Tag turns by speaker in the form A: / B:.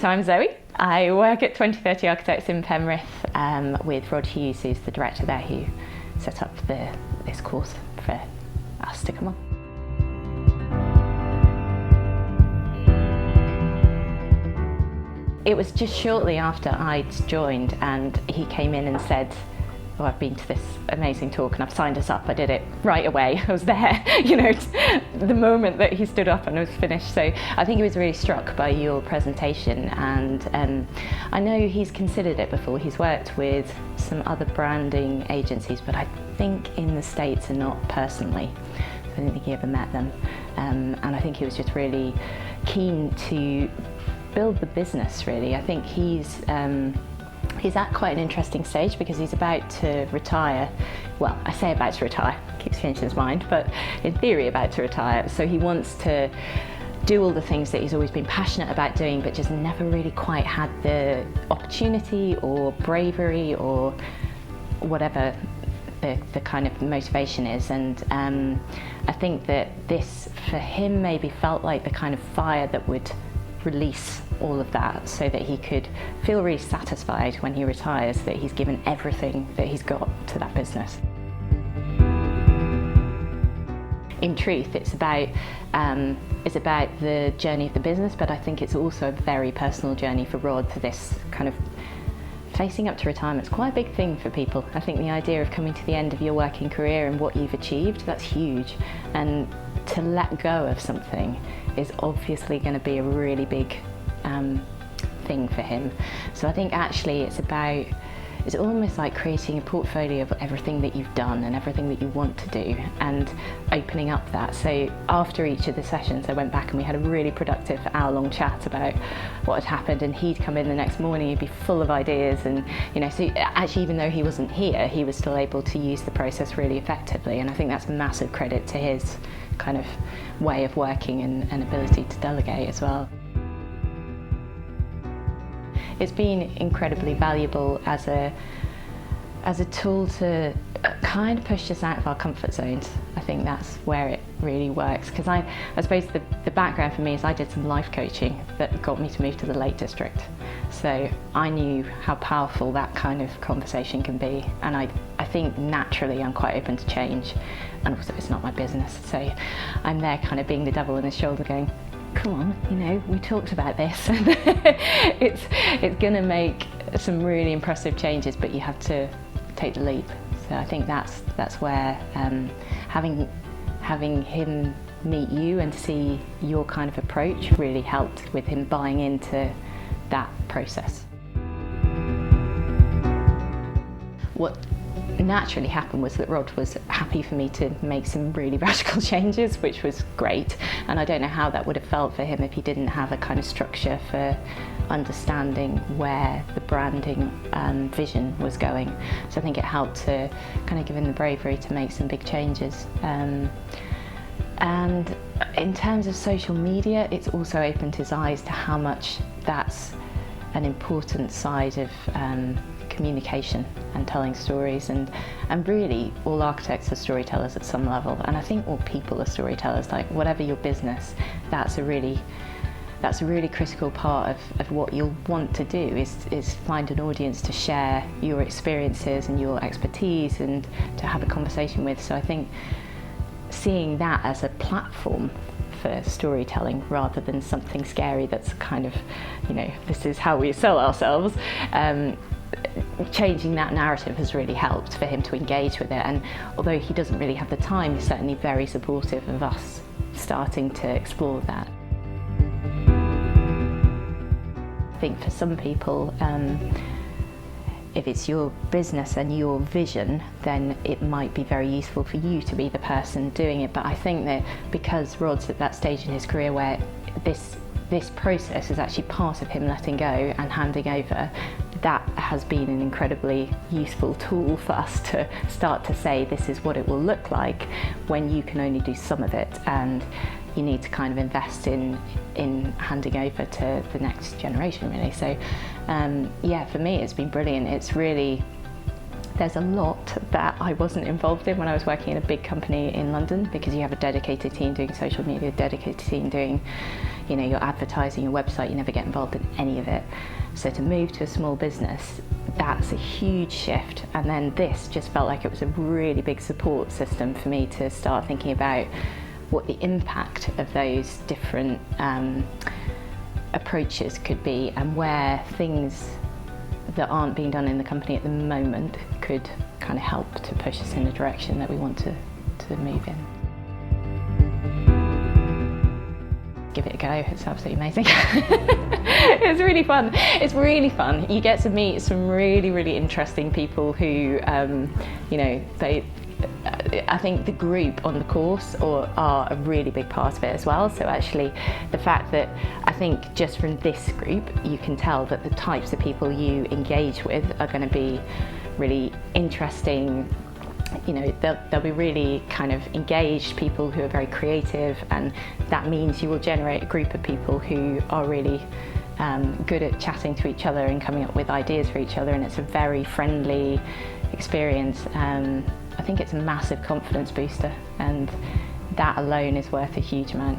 A: So I'm Zoe. I work at 2030 Architects in Penrith with Rod Hughes, who's the director there, who set up this course for us to come on. It was just shortly after I'd joined, and he came in and said, "Oh, I've been to this amazing talk and I've signed us up." I did it right away. I was there, the moment that he stood up and I was finished. So I think he was really struck by your presentation, and I know he's considered it before. He's worked with some other branding agencies, but I think in the States and not personally. I don't think he ever met them. And I think he was just really keen to build the business, really. I think he's at quite an interesting stage because he's about to retire. Well, I say about to retire, keeps changing his mind, but in theory about to retire. So he wants to do all the things that he's always been passionate about doing, but just never really quite had the opportunity or bravery or whatever the kind of motivation is. And I think that this, for him, maybe felt like the kind of fire that would release all of that, so that he could feel really satisfied when he retires that he's given everything that he's got to that business. In truth, it's about the journey of the business, but I think it's also a very personal journey for Rod. For this kind of facing up to retirement, it's quite a big thing for people. I think the idea of coming to the end of your working career and what you've achieved, that's huge, and to let go of something is obviously going to be a really big thing for him. So I think actually it's almost like creating a portfolio of everything that you've done and everything that you want to do, and opening up that. So after each of the sessions I went back and we had a really productive hour-long chat about what had happened, and he'd come in the next morning, he'd be full of ideas, and so actually even though he wasn't here, he was still able to use the process really effectively, and I think that's massive credit to his kind of way of working and ability to delegate as well. It's been incredibly valuable as a tool to kind of push us out of our comfort zones. I think that's where it really works, because I suppose the background for me is I did some life coaching that got me to move to the Lake District. So I knew how powerful that kind of conversation can be, and I think naturally I'm quite open to change, and also it's not my business, so I'm there kind of being the devil on his shoulder going, come on, we talked about this. it's going to make some really impressive changes, but you have to take the leap. So I think that's where having him meet you and see your kind of approach really helped with him buying into that process. What naturally happened was that Rod was happy for me to make some really radical changes, which was great, and I don't know how that would have felt for him if he didn't have a kind of structure for understanding where the branding vision was going. So I think it helped to kind of give him the bravery to make some big changes. And in terms of social media, it's also opened his eyes to how much that's an important side of communication and telling stories, and really all architects are storytellers at some level, and I think all people are storytellers. Like whatever your business, that's a really critical part of what you'll want to do is find an audience to share your experiences and your expertise and to have a conversation with. So I think seeing that as a platform for storytelling rather than something scary that's kind of, this is how we sell ourselves, changing that narrative has really helped for him to engage with it. And although he doesn't really have the time, he's certainly very supportive of us starting to explore that. I think for some people, if it's your business and your vision, then it might be very useful for you to be the person doing it. But I think that because Rod's at that stage in his career where this process is actually part of him letting go and handing over, that has been an incredibly useful tool for us to start to say this is what it will look like when you can only do some of it, and you need to kind of invest in handing over to the next generation, really. So yeah, for me it's been brilliant. It's really, there's a lot that I wasn't involved in when I was working in a big company in London, because you have a dedicated team doing social media, a dedicated team doing you know, your advertising, your website, you never get involved in any of it. So to move to a small business, that's a huge shift. And then this just felt like it was a really big support system for me to start thinking about what the impact of those different approaches could be, and where things that aren't being done in the company at the moment could kind of help to push us in the direction that we want to move in. Give it a go, it's absolutely amazing. It's really fun. It's really fun. You get to meet some really, really interesting people who, you know, I think the group on the course are a really big part of it as well. So actually the fact that I think just from this group you can tell that the types of people you engage with are going to be really interesting. You know, they'll be really kind of engaged people who are very creative, and that means you will generate a group of people who are really good at chatting to each other and coming up with ideas for each other, and it's a very friendly experience. I think it's a massive confidence booster, and that alone is worth a huge amount.